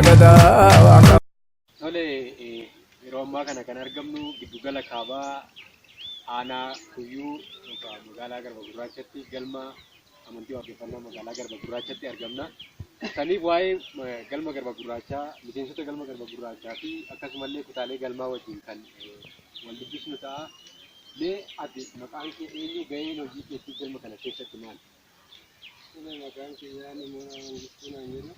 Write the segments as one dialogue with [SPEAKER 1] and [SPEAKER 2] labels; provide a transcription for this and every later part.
[SPEAKER 1] sagada.
[SPEAKER 2] Tole yeroo ammaa kana kan argamnu giddugala kaabaa aanaa Kuyyuu magaalaa Garba Gurraachatti galma amantii waaqeffannaa magaalaa Garba Gurraachatti argamna. Saniif waa'ee galma Garba Gurraachaa, miseensota galma Garba Gurraachaa fi akkasumallee kutaalee galmaa wajjin kan wal dubbisnu ta'a. Mee ati maqaan kee eenyu, gaheen hojii keetii galma kana keessatti maali?
[SPEAKER 3] Maqaan kiyyaa Nimmoonaa Mangistuu naan jedhu.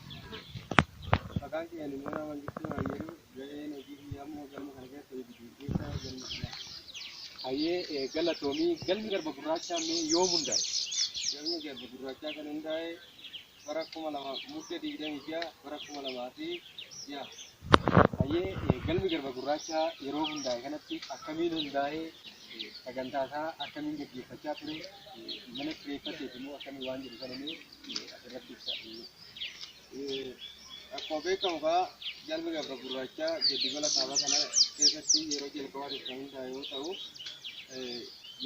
[SPEAKER 3] Maqaan kiyyaa Nimmoonaa Mangistuu naan jedhu. Gaheen hojii kiyyaa immoo galma kana keessatti gaggeessaa galma kanaa.
[SPEAKER 2] Hayyee galatoomii galmi Garba Gurraachaa mee yoom hundaa'e?
[SPEAKER 3] Galmi Garba Gurraachaa kan hundaa'e bara 2000 muddee 26 bara 2006.
[SPEAKER 2] Hayyee galmi Garba Gurraachaa yeroo hundaa'e kanatti akkamiin hundaa'e, sagantaa isaa akkamiin gaggeeffachaa ture, mana kireeffateef immoo akkamiin waan jedhu sana mee asirratti ibsa.
[SPEAKER 3] Akkuma beekamu galmi Garba Gurraachaa giddugala kaabaa kana keessatti yeroo jalqabaatiif kan hundaa'e yoo ta'u,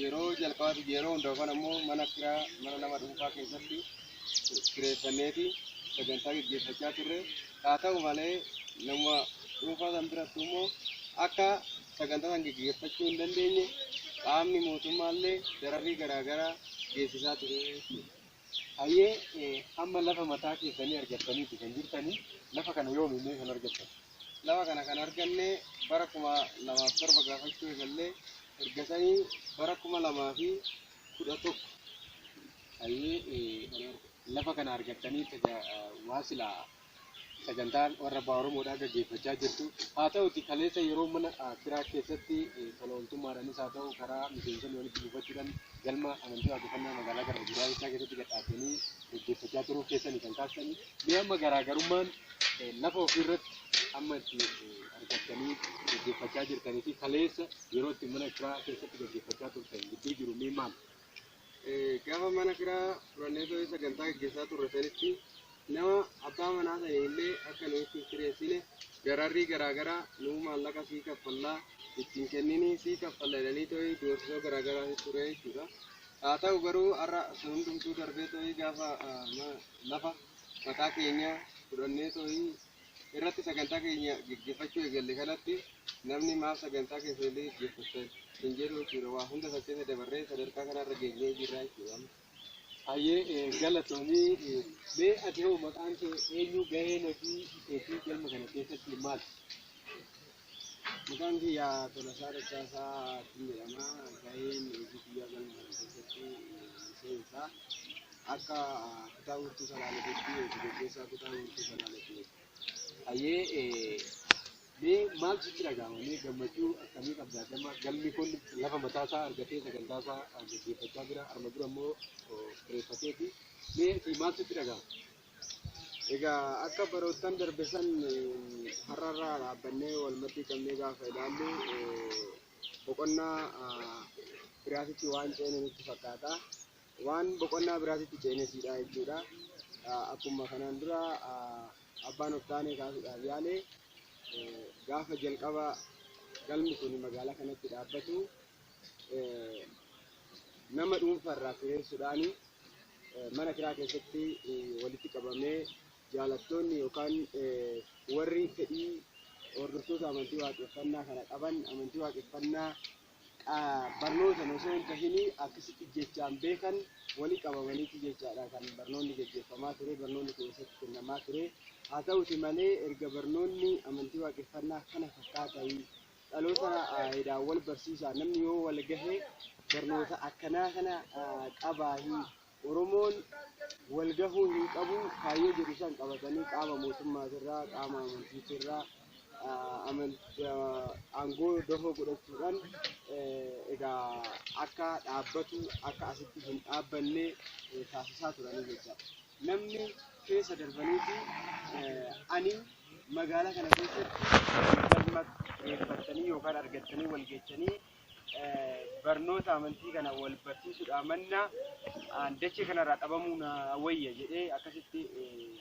[SPEAKER 3] yeroo jalqabaatiif yeroo hundaa'u kana immoo mana kiraa mana nama dhuunfaa keessatti kireeffanneeti sagantaa gaggeeffachaa turre. Haa ta'u malee nama dhuunfaa san biratti immoo akka sagantaa san gaggeeffachuu hin dandeenye qaamni mootummaallee dararrii garaagaraa geessisaa ture.
[SPEAKER 2] Hayyee amma lafa mataa keessanii argattaniitu kan jirtanii, lafa kana yoomillee kan argattan?
[SPEAKER 3] Lafa kana kan arganne bara 2007 gaafachuu eegallee ergasanii bara 2011.
[SPEAKER 2] Hayyee lafa kana argattanii waa silaa sagantaan warra Abbaa Oromoodhaa gaggeeffachaa jirtu. Haa ta'uti kaleessa yeroo mana kiraa keessatti tola ooltummaadhaanis haa ta'u karaa miseensonni walitti buufachuudhaan galma amantii waaqeffannaa magaalaa Garba Gurraachaa keessatti gadhaabanii gaggeeffachaa turuu keessanii kan kaastanii, mee amma garaagarummaan lafa ofiirratti amma itti argattanii gaggeeffachaa jirtanii fi kaleessa yeroo itti mana kiraa keessatti gaggeeffachaa turtan gidduu jiru mee maal?
[SPEAKER 3] Gaafa mana kiraa furannee ta'ee sagantaa gaggeessaa turre sanitti nama abbaa manaa ta'e illee akka nuti kireessine dararrii garaagaraa nuu maallaqa sii kaffallaa ittiin kenninii sii kaffalla jedhanii ta'ee doorsisoo garaagaraa ture jechuudha. Haa ta'u garuu har'a sun hundumtuu darbee ta'ee gaafa lafa mataa keenya fudhannee ta'ee irratti sagantaa keenya gaggeeffachuu eegalle kanatti namni maaf sagantaa keessa illee gaggeeffatan hin jedhu jechuudha. Waa hunda fakkeessa dabarree sadarkaa kanarra geenyee jirra jechuudha.
[SPEAKER 2] Hayyee galatoomii mee ati hoo maqaan kee eenyu, gaheen hojii keetii galma kana keessatti maali?
[SPEAKER 3] Maqaan kiyyaa Tolasaa Dachaasaa jedhama. Gaheen hojii kiyyaa galma kana keessatti seensaa akka kutaa Wurtuu Salaaleetti gaggeessaa kutaa Wurtuu Salaaleetti.
[SPEAKER 2] Hayyee mee maal sitti dhagahama? Mee gammachuu akkamii qabdaa? Galmi kun lafa mataa isaa argatee sagantaa isaa gaggeeffachaa jira. Arma dura immoo kireeffateeti. Mee maal sitti dhagahama?
[SPEAKER 3] Egaa akka baroottan darbe san har'arraa dhaabbannee wal maddii qabnee gaafa ilaallu boqonnaa biraatitti waan ceene nutti fakkaata. Waan boqonnaa biraatitti ceenesidha jechuudha. Akkuma kanaan dura abbaan of taanee kaasuudhaaf yaale gaafa jalqaba galmi kun magaalaa kanatti dhaabbatu nama dhuunfaarraa kireessuudhaan mana kiraa keessatti walitti qabamee jaalattoonni yookaan warri fedhii hordoftoota amantii waaqeffannaa kana qaban amantii waaqeffannaa barnoota osoo hin tahin akkasitti jechaan beekan walii qabamaniiti jechaadha kan barnoonni gaggeeffamaa ture, barnoonni keessatti kennamaa ture. Haa ta'uti malee erga barnoonni amantii waaqeffannaa kana fakkaatan dhaloota heddaan wal barsiisaa namni yoo wal gahe barnoota akkanaa kana qabaahi. Oromoon wal gahuu hin qabu, kaayyoo jedhu san qabatanii qaama mootummaatirraa qaama amantiitirraa aangoo dahoo godhachuudhaan egaa akka dhaabbatu akka asitti hin dhaabbanne taasisaa turanii jecha. Namni keessa darbaniiti ani magaalaa kana keessatti galma kireeffattanii yookaan argattanii wal geechanii barnoota amantii kana wal barsiisuudhaan manna dachee kanarraa dhabamuu na wayya jedhee akkasitti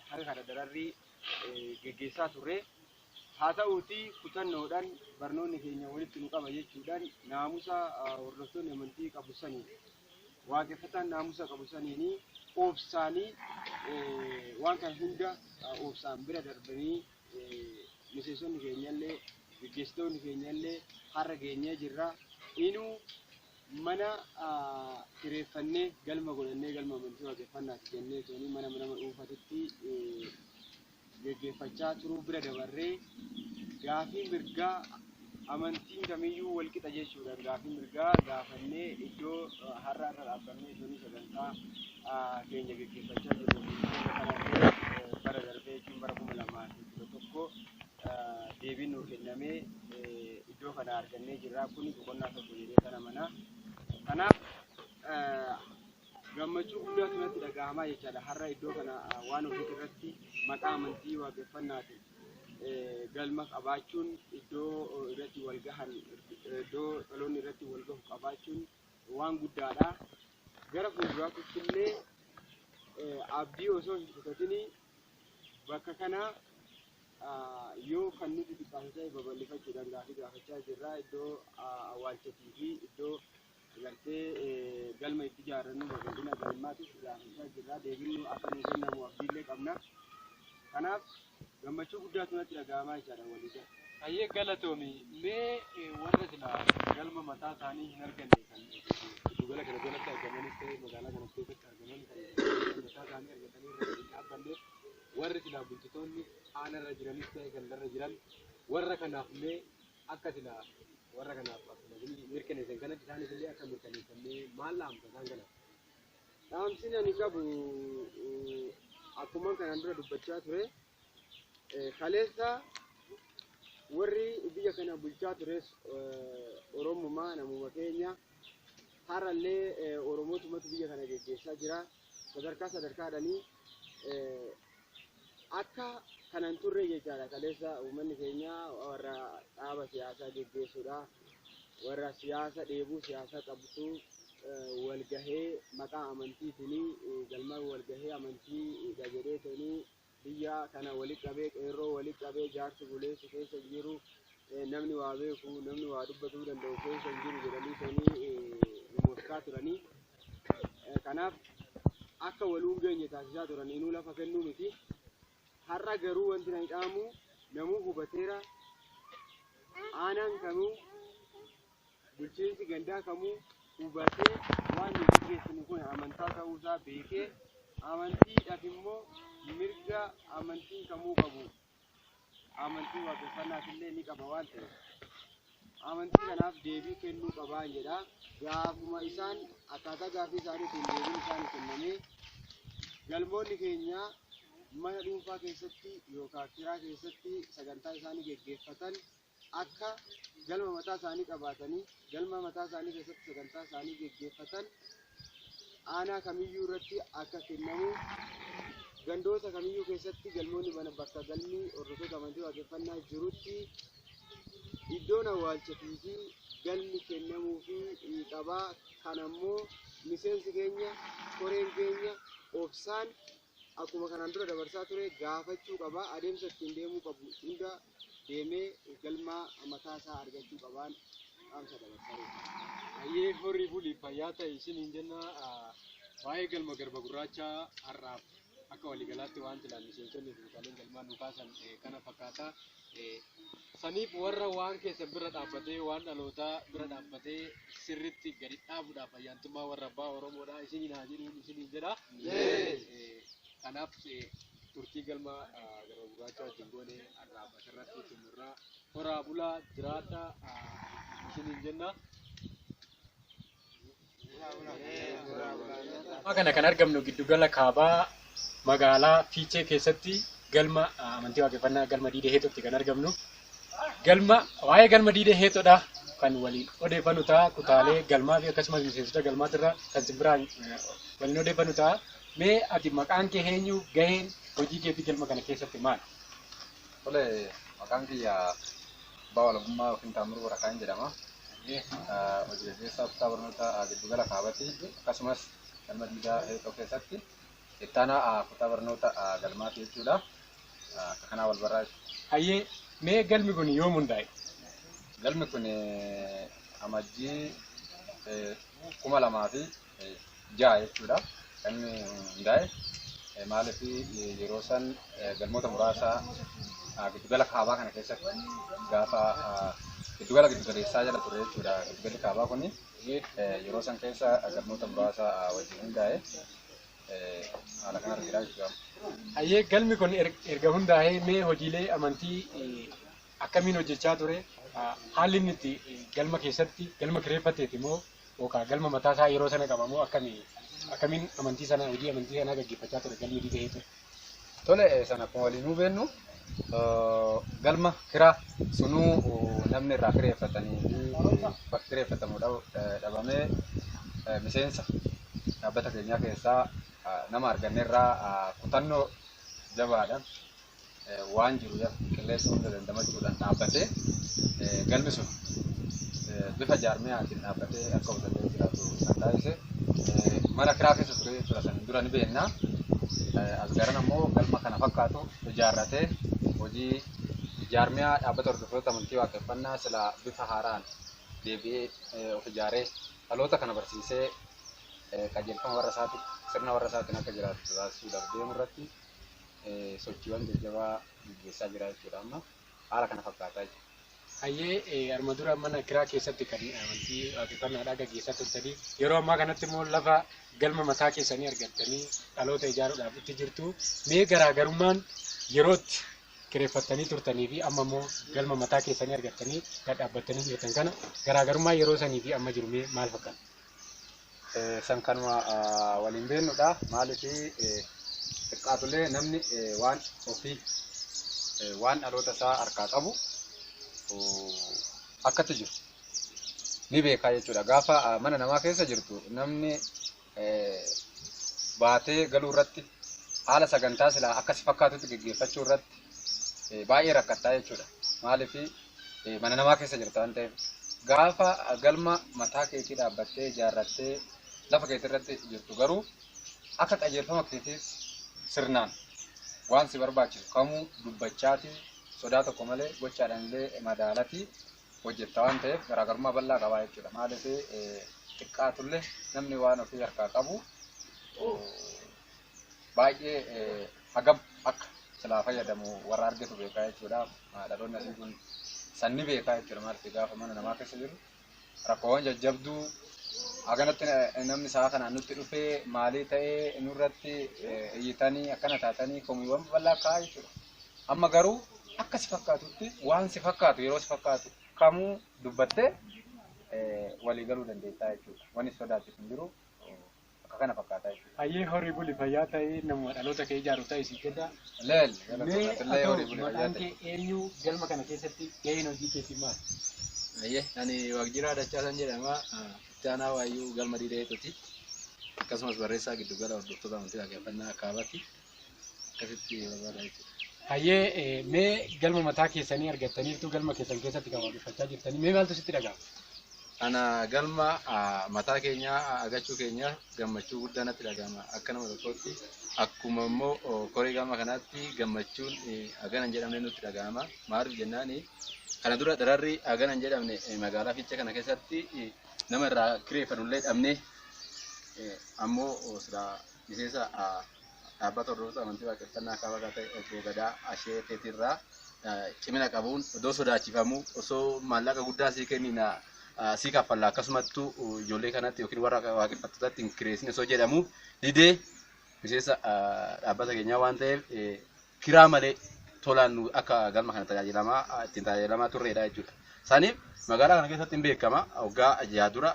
[SPEAKER 3] harka kana dararrii gaggeessaa turre. Haa ta'uuti kutannoodhaan barnoonni keenya walitti nu qaba jechuudhaan naamusa hordoftoonni amantii qabu saniin waaqeffataan naamusa qabu saniin obsaanii waan kana hunda obsaan bira darbanii miseensonni keenyallee gaggeessitoonni keenyallee har'a geenyee jirra. Inuu mana kireeffannee galma godhannee galma amantii waaqeffannaati jennee toonii mana dhuunfatitti gaggeeffachaa turuu bira dabarree gaafii mirgaa amantiin kamiyyuu wal qixa jechuudha. Gaafii mirgaa gaafannee iddoo har'a dhaabbannee toonii sagantaa keenya gaggeeffachaa jirru. Bara darbee jechuun bara 2011 deebiin nuuf kennamee iddoo kana argannee jirra. Kuni boqonnaa tokko jedhee kana mana. Kanaaf gammachuu guddaatu natti dhaga'amaa jechaadha. Har'a iddoo kana waan ofii irratti maqaa amantii waaqeffannaatiin galma qabaachuun iddoo irratti wal gahan iddoo dhaloonni irratti wal gahu qabaachuun waan guddaadha. Gara fuulduraatti illee abdii osoo hin kutatin bakka kana yoo kan nuti xiqqaasitee babal'ifachuudhaan gaafachaa jirra. Iddoo awwaalchatii fi iddoo gartee galma itti ijaarrannu babal'ina galmaatiif gaafachaa jirra. Deebiin akka nuuf kennamu abdiillee qabna. Kanaaf gammachuu guddaatu natti dhaga'amaa jechaadha waliin.
[SPEAKER 2] Ayyee galatoomi mee warra silaa galma mataa isaanii hin arganne kan giddugala kana jalatti argamanis ta'e magaalaa kana keessatti argaman kan mataa isaanii argatanii irra dhaabbanneef warri silaa bulchitoonni aanarra jiranis ta'e gandarra jiran warra kanaaf illee akka silaa warra kanaaf mirkaneessan kanatti isaanis illee akka mirkaneessannee maal dhaamsa isaan kanaaf?
[SPEAKER 3] Dhaamsiin ani qabu akkuma kanaan dura dubbachaa ture kaleessa warri biyya kana bulchaa tures Oromummaa namuma keenya har'allee Oromootumatu biyya kana geggeessaa jira. Sadarkaadhaanii akka kanan turre jechaadha. Kaleessa uummanni keenya warra dhaaba siyaasaa geggeessuudha, warra siyaasa dheebuu siyaasa qabdu walgahee maqaa amantiitiin galma walgahee amantii jedhee toonii biyya kana walitti qabee qeerroo walitti qabee jaarsi buleessu keessa jiru namni waa beeku namni waa dubbatuu danda'u keessa jiru jedhanii toonii morkaa turanii. Kanaaf akka waluun geenye taasisaa turan inuu lafa kennuu miti. Har'a garuu wanti na hidhaamu namuu hubateera. Aanaan kamuu bulchiinsi gandaa kamuu hubatee waan nuti geessinu kun amantaa ta'uusaa beekee amantiidhaaf immoo mirga amantiin kamuu qabu amantii waaqeffannaaf illee ni qaba waan ta'eef amantii kanaaf deebii kennuu qabaan jedha. Gaafuma isaan akkaataa gaafii isaaniitiin deebiin isaanii kennamee galmoonni keenya mana dhuunfaa keessatti yookaan kiraa keessatti sagantaa isaanii geggeeffatan akka galma mataa isaanii qabaatanii galma mataa isaanii keessatti sagantaa isaanii geggeeffatan aanaa kamiyyuu irratti akka kennamu gandoota kamiyyuu keessatti galmoonni bakka galmi hordoftoota amantii waaqeffannaa jirutti iddoon awwaalchatii fi galmi kennamuu fi qabaa. Kanammoo miseensi keenya koreen keenya obsaan akkuma kanaan dura dabarsaa ture gaafachuu qaba. Adeemsa ittiin deemuu qabu hunda deemee galma mataa isaa argachuu qabaan dhaamsa dabarsaa.
[SPEAKER 2] Ayyee horii bulii fayyaa ta'e isiniin jenna waa'ee galma garba gurraachaa har'aaf akka waliigalaatti waan tilaan miseensonni duukaaleen galmaan nu kaasan kana fakkaata. Saniif warra waan keessa bira dhaabbatee waan dhalootaa bira dhaabbatee sirritti gadi dhaabuudhaaf ayyaantummaa warra abbaa Oromoodhaa isiniin haa jedhuun isiniin jedha. Kanaaf turtii galma garba gurraachaa wajjin goone har'aaf asirratti xumurraa horaa bulaa jiraata isiniin jenna. Kana kan argamnu giddugala kaabaa magaalaa Fiichee keessatti galma amantii waaqeffannaa galma Diidee Heexootti kan argamnu. Galma waa'ee galma Diidee Heexoodha kan waliin odeeffannu ta'a. Kutaalee galmaa fi akkasumas miseensota galmaatirra kan simbiraan waliin odeeffannu ta'a. Mee ati maqaan kee eenyu gaheen hojii keetii galma kana keessatti maal?
[SPEAKER 1] Tole maqaan kiyya Abbaa Walabummaa yookiin Taammiruu Waraqaan jedhama. Hojii gaggeessaa kutaa barnoota giddugala kaabaatti akkasumas galma Diidaa Heexoo keessatti ittaanaa kutaa barnoota galmaati jechuudha. Akka kanaa wal barraa.
[SPEAKER 2] Ayyee mee galmi kun yoom hundaa'e?
[SPEAKER 1] Galmi kun amajjii 2006 jechuudha. Galmi hundaa'e maaliif yeroo san galmoota muraasa giddugala kaabaa kana keessatti gaafa giddugala giddugaleessaa jala ture jechuudha. Giddugalli kaabaa kuni yeroo san keessa galmoota muraasa wajjin hundaa'e haala kana argaa jechuudha.
[SPEAKER 2] Hayyee galmi kun erga hundaa'ee mee hojiilee amantii akkamiin hojjechaa ture? Haalli inni itti galma keessatti galma kireeffateeti moo yookaan galma mataa isaa yeroo sana qaba moo akkamiin amantii sana hojii amantii sanaa gaggeeffachaa ture galmi dhibee ture?
[SPEAKER 1] Tole sana akkuma waliin hubannu galma kiraa sunuu namni irraa kireeffatanii bakka kireeffatamu dhabamee miseensa dhaabbata keenyaa keessaa nama arganneerraa kutannoo jabaadhaan waan jiru qilleensa hunda dandamachuudhaan dhaabbatee galmi sun bifa jaarmiyaatiin dhaabbatee akka hojjetee jiraatu kan taasise mana kiraa keessa ture jechuudha. San dura ni beekna. As garan ammoo galma kana fakkaatu ijaarratee hojii jaarmiyaa dhaabbata hordoftoota amantii waaqeffannaa sila bifa haaraan deebi'ee of ijaaree dhaloota kana barsiisee qajeelfama warra isaati sirna warra isaatiin akka jiraatu taasisuudhaaf deemu irratti sochiiwwan jajjabaa gaggeessaa jira jechuudha. Amma haala kana fakkaataa jira.
[SPEAKER 2] Hayyee arma dura mana kiraa keessatti kan amantii waaqeffannaadhaa gaggeessaa turtanii yeroo ammaa kanatti immoo lafa galma mataa keessanii argattanii dhaloota ijaaruudhaaf itti jirtu. Mee garaagarummaan yerootti kireeffattanii turtanii fi amma immoo galma mataa keessanii argattanii gad dhaabbattanii jirtan kana garaagarummaa yeroo sanii fi amma jiru mee maal fakkaata?
[SPEAKER 1] San kanuma waliin beeknudha. Maaliif xiqqaatulee namni waan ofii waan dhaloota isaa harkaa qabu akkatti jiru ni beekaa jechuudha. Gaafa mana namaa keessa jirtu namni baatee galuu irratti haala sagantaa silaa akkas fakkaatutti gaggeeffachuu irratti baay'ee rakkataa jechuudha. Maaliif mana namaa keessa jirtu waan ta'eef gaafa galma mataa keetii dhaabbattee ijaarrattee lafa keetii irratti jirtu garuu akka qajeelfama keetiis sirnaan waan si barbaachisu kamuu dubbachaati sodaa tokko malee gochaadhaan illee madaalati hojjetta waan ta'eef garaagarummaa bal'aa qabaa jechuudha. Maaliif xiqqaatullee namni waan ofii harkaa qabu baay'ee hagam akka silaa fayyadamu warra argitu beekaa jechuudha. Dhaloonni asii kun sanni beekaa jechuudha. Maaliif gaafa mana namaa keessa jiru rakkoowwan jajjabduu haganatti namni isaa kanaan nutti dhufee maalii ta'ee nurratti iyyitanii akkana taatanii komiiwwan bal'aa kaa'aa jechuudha. Amma garuu akka si fakkaatutti waan si fakkaatu yeroo si fakkaatu kamuu dubbattee walii galuu dandeessaa jechuudha. Wanni sodaachisu hin jiru akka kana fakkaataa jechuudha.
[SPEAKER 2] Hayyee horii buli fayyaa ta'ee nama dhaloota kee ijaaru ta'e si jedha.
[SPEAKER 1] Illee horii buli fayyaa ta'e.
[SPEAKER 2] Eenyu galma kana keessatti gaheen hojii keetii maal?
[SPEAKER 4] Hayyee ani Waaqjiraa Dachaasan jedhama. Itti aanaa waayyuu galma Diideetuuti. Akkasumas barreessaa giddugala hordoftoota amantii waaqeffannaa Kaabaati. Akkasitti barbaada jechuudha.
[SPEAKER 2] Hayyee mee galma mataa keessanii argattaniirtu galma keessan keessatti kan waaqeffachaa jirtanii mee maaltu sitti dhaga'ama?
[SPEAKER 4] Ana galma mataa keenyaa argachuu keenya gammachuu guddaa natti dhaga'ama. Akka nama tokkootti akkuma immoo koree galma kanaatti gammachuun hagana hin jedhamne nutti dhaga'ama. Maaliif jennaani kana dura dararri hagana hin jedhamne magaalaa Fiichee kana keessatti nama irraa kireeffannullee dhabne ammoo sira miseensa dhaabbata hordoftoota amantii waaqeffannaa Kaabaa ta'e obbo Gadaa Ashee Teetirraa cimina qabuun osoo sodaachifamu osoo maallaqa guddaa sii kennina sii kaffalla akkasumattuu ijoollee kanatti yookiin warra waaqeffattootatti hin kireessin osoo jedhamu didee miseensa dhaabbata keenyaa waan ta'eef kiraa malee tolaan akka galma kana ittiin tajaajilamaa turreedha jechuudha. Saniif magaalaa kana keessatti hin beekama waggaa jaadura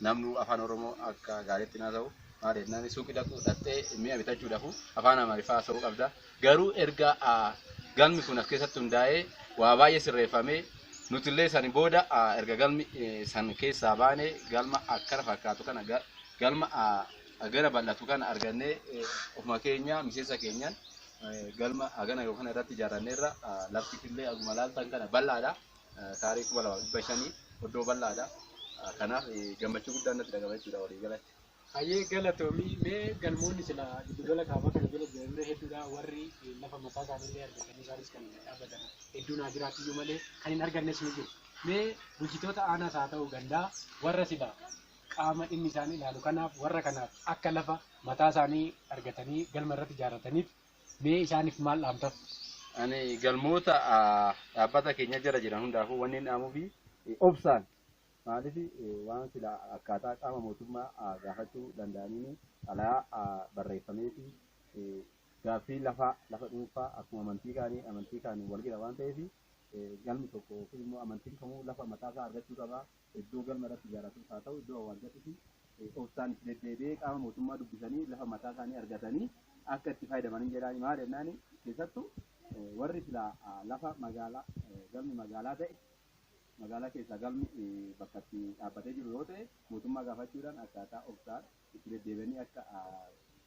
[SPEAKER 4] namnu afaan Oromoo akka gaariitti naa ta'u maaliif namni suuqii dhaqu dhattee mi'a bitachuudhaaf afaan Amaariffaa ta'uu qabda. Garuu erga galmi kun as keessatti hundaa'ee waa baay'ee sirreeffamee nutillee sani booda erga galmi san keessaa baane galma akkana fakkaatu kana galma gara bal'atu kana argannee ofuma keenya miseensa keenyaan galma hagana yookaan irratti ijaarranneerra lafti illee aguma laaltan kana bal'aadha. Taarikii 2,500 iddoo bal'aadha. Kanaaf gammachuu guddaa natti dhaga'ama jechuudha walii galatti.
[SPEAKER 2] Hayyee galatoomii mee galmoonni sila giddugala Kaabaa kana jala jiran hedduudha warri lafa mataa isaaniillee argatanii isaanis kan dhaabbatan hedduun haa jiraatiyyuu malee kan hin argannes ni jiru. Mee bulchitoota aanaas haa ta'u gandaa warra sila qaama dhimmi isaanii ilaalu kanaaf warra kanaaf akka lafa mataa isaanii argatanii galma irratti ijaarrataniif mee isaaniif maal dhaamtaf?
[SPEAKER 4] Ani galmoota dhaabbata keenya jara jiran hundaafuu wanni dhaamuu fi obsaan maaliif waan sila akkaataa qaama mootummaa gaafachuu danda'aniin alaa barreeffamee fi gaaffii lafa dhuunfaa akkuma amantii kaanii wal qixa waan ta'eef galmi tokko yookiin immoo amantiin kamuu lafa mataa isaa argachuu qaba. Iddoo galma irratti ijaarratus haa ta'u iddoo awwaalchaatti obsaan deddeebi'ee qaama mootummaa dubbisanii lafa mataa isaanii argatanii akka itti fayyadaman jedhani maal jennaan keessattuu warri sila lafa magaalaa galmi magaalaa ta'e magaalaa keessa galmi bakka itti dhaabbatee jiru yoo ta'e mootummaa gaafachuudhaan akkaataa obsaan itti deddeebi'anii akka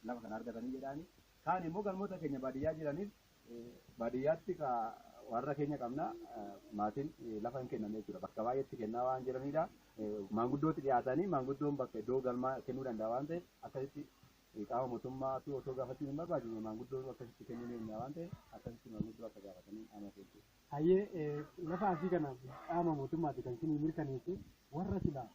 [SPEAKER 4] lafa kana argatanii jedhani. Kaan immoo galmoota keenya baadiyyaa jiraniif baadiyyaatti warra keenya qabna maatiin lafa hin kennamne jechuudha. Bakka baay'eetti kennaa waan jiranidha. Maanguddootti dhiyaatanii maanguddoon bakka iddoo galmaa kennuu danda'a waan ta'eef akkasitti qaama mootummaatu osoo gaafachuun hin barbaachifne maanguddoon akkasitti kennuu ni danda'a waan ta'eef akkasitti maanguddoo akka gaafatanii qaama keessa.
[SPEAKER 2] Hayyee lafa asii kanaaf qaama mootummaati kan isin mirkaneessu warra silaa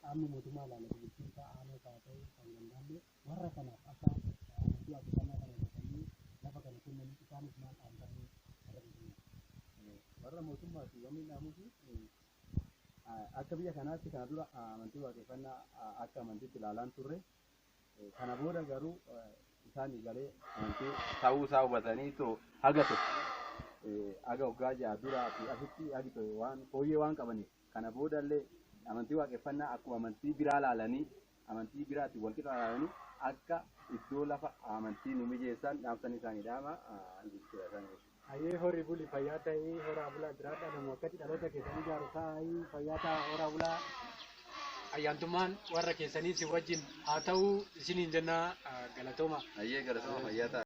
[SPEAKER 2] qaamni mootummaa ilaalatu bulchiinsa aanaa haa ta'u kan danda'amne warra kanaaf akka amantii waaqeffannaa kana godhanii lafa kana kennan isaanis maal dhaamtanii
[SPEAKER 4] warra mootummaati wanni dhaamuufi akka biyya kanaatti kana dura amantii waaqeffannaa akka amantiitti ilaalaan turre kana booda garuu isaanii galee amantii ta'uu isaa hubatanii haga waggaa ja'a duraa fi asitti hagi waan fooyyee waan qabaniif kana booda illee amantii waaqeffannaa akkuma amantii biraa ilaalanii amantii biraatti wal qixa ilaalanii akka iddoo lafa amantii nu mijeessan dhaamsan isaanii dhaama jechuudha.
[SPEAKER 2] Hayyee horii buli fayyaa ta'ee horaa bulaa jiraadha namoo akkatti dhaloota keessanii ijaaru ta'ee fayyaa ta'a horaa bulaa ayyaantummaan warra keessanii si wajjin haa ta'u isiniin jennaa galatooma.
[SPEAKER 4] Hayyee galatooma fayyaa ta'a.